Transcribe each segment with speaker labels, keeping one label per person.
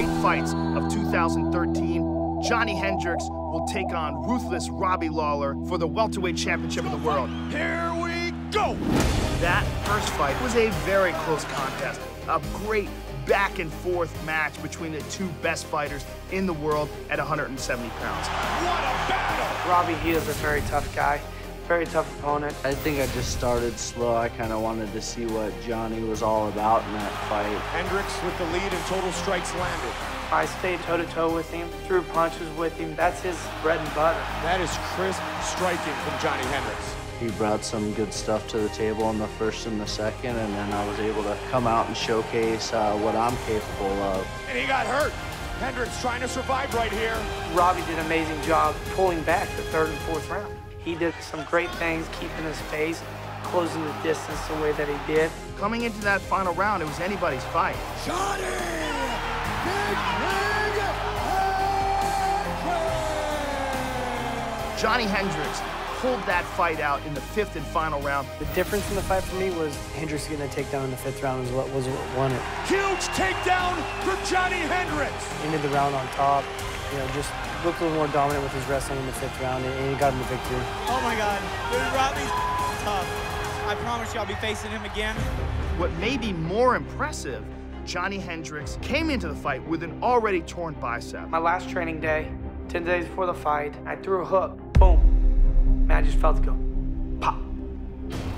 Speaker 1: great fights of 2013, Johny Hendricks will take on ruthless Robbie Lawler for the welterweight championship of the world.
Speaker 2: Here we go!
Speaker 1: That first fight was a very close contest, a great back and forth match between the two best fighters in the world at 170 pounds.
Speaker 2: What a battle!
Speaker 3: Robbie, he is a very tough guy, very tough opponent.
Speaker 4: I think I just started slow. I kind of wanted to see what Johny was all about in that fight.
Speaker 2: Hendricks with the lead and total strikes landed.
Speaker 3: I stayed toe-to-toe with him, threw punches with him. That's his bread and butter.
Speaker 2: That is crisp striking from Johny Hendricks.
Speaker 4: He brought some good stuff to the table in the first and the second, and then I was able to come out and showcase what I'm capable of.
Speaker 2: And he got hurt. Hendricks trying to survive right here.
Speaker 3: Robbie did an amazing job pulling back the third and fourth round. He did some great things, keeping his pace, closing the distance the way that he did.
Speaker 1: Coming into that final round, it was anybody's fight.
Speaker 2: Johny
Speaker 1: Johny Hendricks pulled that fight out in the fifth and final round.
Speaker 5: The difference in the fight for me was Hendricks getting a takedown in the fifth round was what won it.
Speaker 2: Huge takedown for Johny Hendricks.
Speaker 5: Ended the round on top, you know, just looked a little more dominant with his wrestling in the fifth round, and he got him the victory.
Speaker 6: Oh my God, dude, Robbie's tough. I promise you I'll be facing him again.
Speaker 1: What may be more impressive, Johny Hendricks came into the fight with an already torn bicep.
Speaker 3: My last training day, 10 days before the fight, I threw a hook, boom. Man, I just felt it go, pop.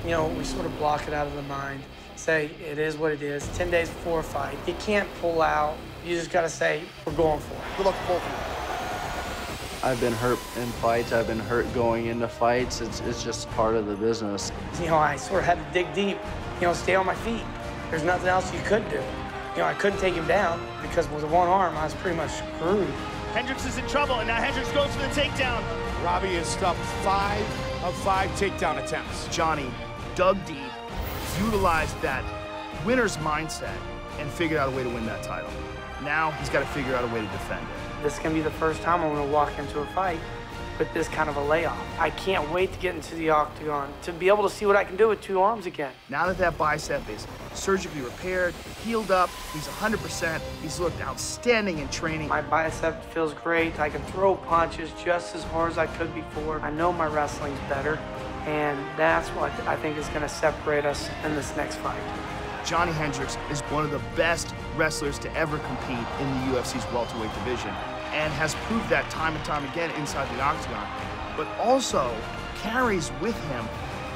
Speaker 3: You know, we sort of block it out of the mind, say it is what it is. 10 days before a fight, you can't pull out. You just gotta say, we're going for it.
Speaker 2: Good luck to both of you.
Speaker 4: I've been hurt in fights. I've been hurt going into fights. It's just part of the business.
Speaker 3: You know, I sort of had to dig deep, you know, stay on my feet. There's nothing else you could do. You know, I couldn't take him down because with one arm, I was pretty much screwed.
Speaker 7: Hendricks is in trouble, and now Hendricks goes for the takedown.
Speaker 2: Robbie has stopped 5 of 5 takedown attempts.
Speaker 1: Johny dug deep, utilized that winner's mindset, and figured out a way to win that title. Now he's got to figure out a way to defend it.
Speaker 3: This is gonna be the first time I'm gonna walk into a fight with this kind of a layoff. I can't wait to get into the octagon, to be able to see what I can do with 2 arms again.
Speaker 1: Now that that bicep is surgically repaired, healed up, he's 100%, he's looked outstanding in training.
Speaker 3: My bicep feels great. I can throw punches just as hard as I could before. I know my wrestling's better, and that's what I think is gonna separate us in this next fight.
Speaker 1: Johny Hendricks is one of the best wrestlers to ever compete in the UFC's welterweight division, and has proved that time and time again inside the octagon, but also carries with him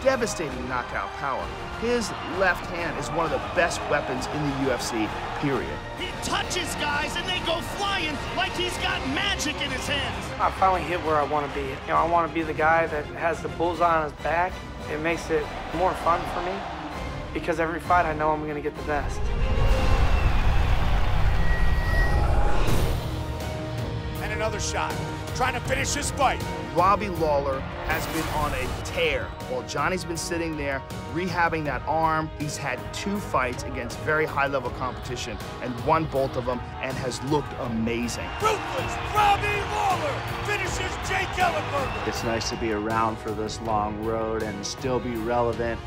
Speaker 1: devastating knockout power. His left hand is one of the best weapons in the UFC, period.
Speaker 7: He touches guys and they go flying like he's got magic in his hands.
Speaker 3: I finally hit where I want to be. You know, I want to be the guy that has the bullseye on his back. It makes it more fun for me because every fight I know I'm going to get the best.
Speaker 2: Another shot, trying to finish this fight.
Speaker 1: Robbie Lawler has been on a tear while Johnny's been sitting there rehabbing that arm. He's had 2 fights against very high-level competition and won both of them and has looked amazing.
Speaker 2: Ruthless Robbie Lawler finishes Jake Ellenberger.
Speaker 4: It's nice to be around for this long road and still be relevant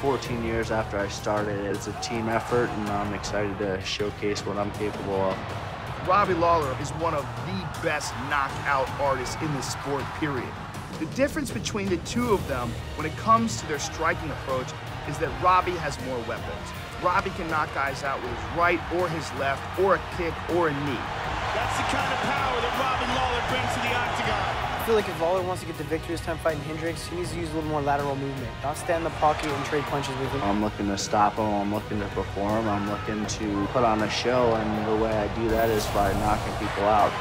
Speaker 4: 14 years after I started. It's a team effort, and I'm excited to showcase what I'm capable of.
Speaker 1: Robbie Lawler is one of the best knockout artists in the sport, period. The difference between the two of them when it comes to their striking approach is that Robbie has more weapons. Robbie can knock guys out with his right or his left, or a kick or a knee.
Speaker 7: That's the kind of power that Robbie Lawler brings to the octagon.
Speaker 5: I feel like if Lawler wants to get the victory this time fighting Hendricks, he needs to use a little more lateral movement, not stand in the pocket and trade punches with him.
Speaker 4: I'm looking to stop him, I'm looking to perform, I'm looking to put on a show, and the way I do that is by knocking people out.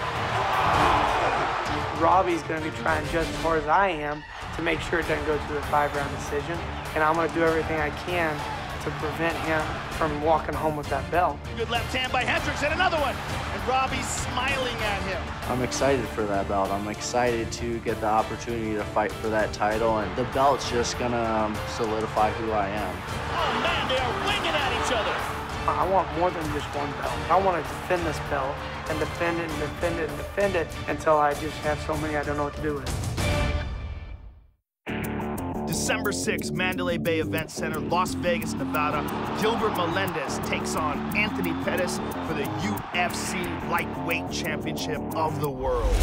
Speaker 3: Robbie's going to be trying just as hard as I am to make sure it doesn't go to a 5-round decision, and I'm going to do everything I can to prevent him from walking home with that belt.
Speaker 7: Good left hand by Hendricks and another one. And Robbie's smiling at him.
Speaker 4: I'm excited for that belt. I'm excited to get the opportunity to fight for that title, and the belt's just gonna solidify who I am.
Speaker 7: Oh man, they are winging at each other.
Speaker 3: I want more than just one belt. I want to defend this belt and defend it and defend it and defend it until I just have so many I don't know what to do with it.
Speaker 1: December 6th, Mandalay Bay Event Center, Las Vegas, Nevada. Gilbert Melendez takes on Anthony Pettis for the UFC Lightweight Championship of the World.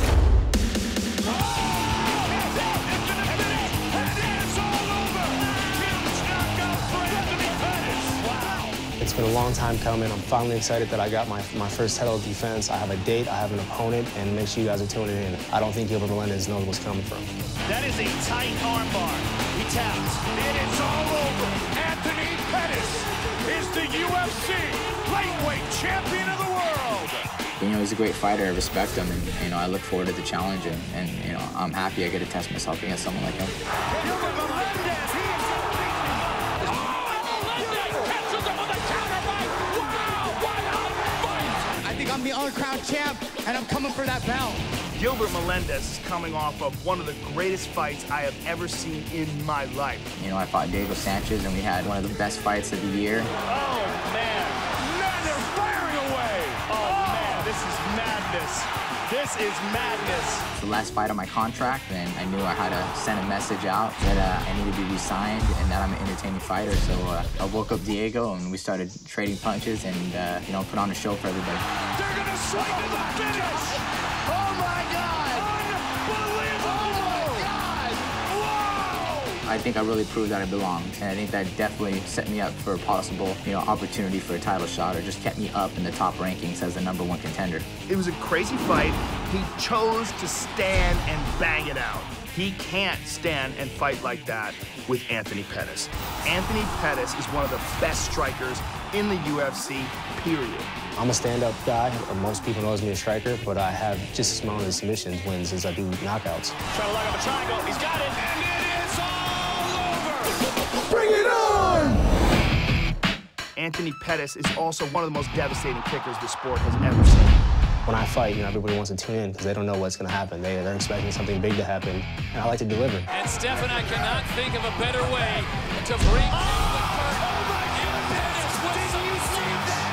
Speaker 8: It's been a long time coming. I'm finally excited that I got my first title defense. I have a date, I have an opponent, and make sure you guys are tuning in. I don't think Gilbert Melendez knows what's coming from.
Speaker 7: That is a tight armbar. He taps.
Speaker 2: And it's all over. Anthony Pettis is the UFC lightweight champion of the world.
Speaker 9: You know, he's a great fighter. I respect him, and, you know, I look forward to the challenge, and you know, I'm happy I get to test myself against someone like him.
Speaker 2: Gilbert Melendez, he is
Speaker 6: I'm the uncrowned champ, and I'm coming for that belt.
Speaker 1: Gilbert Melendez is coming off of one of the greatest fights I have ever seen in my life.
Speaker 9: You know, I fought Diego Sanchez, and we had one of the best fights of the year.
Speaker 2: Oh, man. Man, they're firing away. Oh, man, this is madness. This is madness.
Speaker 9: It's the last fight on my contract, and I knew I had to send a message out that I needed to be re-signed and that I'm an entertaining fighter. So I woke up Diego, and we started trading punches and, you know, put on a show for everybody.
Speaker 2: They're going to slide to the finish. Oh, my God. Unbelievable. Oh, my God. Whoa.
Speaker 9: I think I really proved that I belonged, and I think that definitely set me up for a possible, you know, opportunity for a title shot, or just kept me up in the top rankings as the #1 contender.
Speaker 1: It was a crazy fight. He chose to stand and bang it out. He can't stand and fight like that with Anthony Pettis. Anthony Pettis is one of the best strikers in the UFC, period.
Speaker 8: I'm a stand-up guy. Most people know me as a striker, but I have just as amount of submissions wins as I do knockouts.
Speaker 7: Trying to lock up a triangle. He's got it. And it is all over.
Speaker 2: Bring it on!
Speaker 1: Anthony Pettis is also one of the most devastating kickers the sport has ever seen.
Speaker 8: When I fight, you know, everybody wants to tune in because they don't know what's going to happen. They're expecting something big to happen, and I like to deliver.
Speaker 10: And Steph and I cannot think of a better way to bring the curtain.
Speaker 2: Oh, my goodness! Did you see that?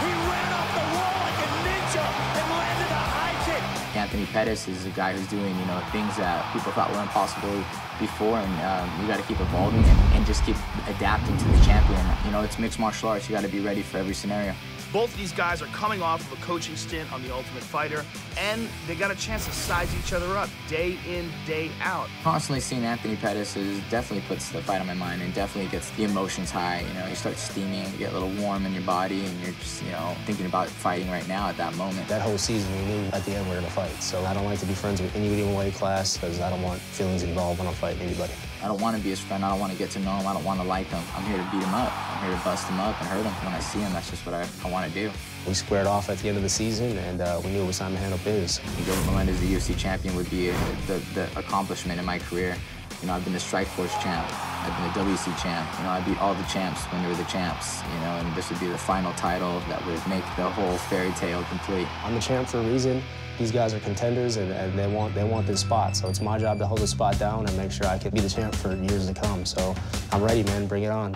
Speaker 2: He ran off the wall like a ninja and landed a high kick.
Speaker 9: Anthony Pettis is a guy who's doing, you know, things that people thought were impossible before, and you got to keep evolving and just keep adapting to the champion. You know, it's mixed martial arts. You got to be ready for every scenario.
Speaker 1: Both of these guys are coming off of a coaching stint on The Ultimate Fighter, and they got a chance to size each other up day in, day out.
Speaker 9: Constantly seeing Anthony Pettis definitely puts the fight on my mind and definitely gets the emotions high. You know, you start steaming, you get a little warm in your body, and you're just, you know, thinking about fighting right now at that moment.
Speaker 8: That whole season, we knew at the end we're going to fight. So I don't like to be friends with anybody in weight class because I don't want feelings involved when I'm fighting anybody.
Speaker 9: I don't want to be his friend. I don't want to get to know him. I don't want to like him. I'm here to beat him up. I'm here to bust him up and hurt him. When I see him, that's just what I want to do.
Speaker 8: We squared off at the end of the season, and we knew it was time to handle biz.
Speaker 9: Gilbert Melendez, the UFC champion, would be the accomplishment in my career. You know, I've been the Strikeforce champ. I've been the WC champ. You know, I beat all the champs when they were the champs. You know, and this would be the final title that would make the whole fairy tale complete.
Speaker 8: I'm the champ for a reason. These guys are contenders, and they want this spot. So it's my job to hold the spot down and make sure I can be the champ for years to come. So I'm ready, man. Bring it on.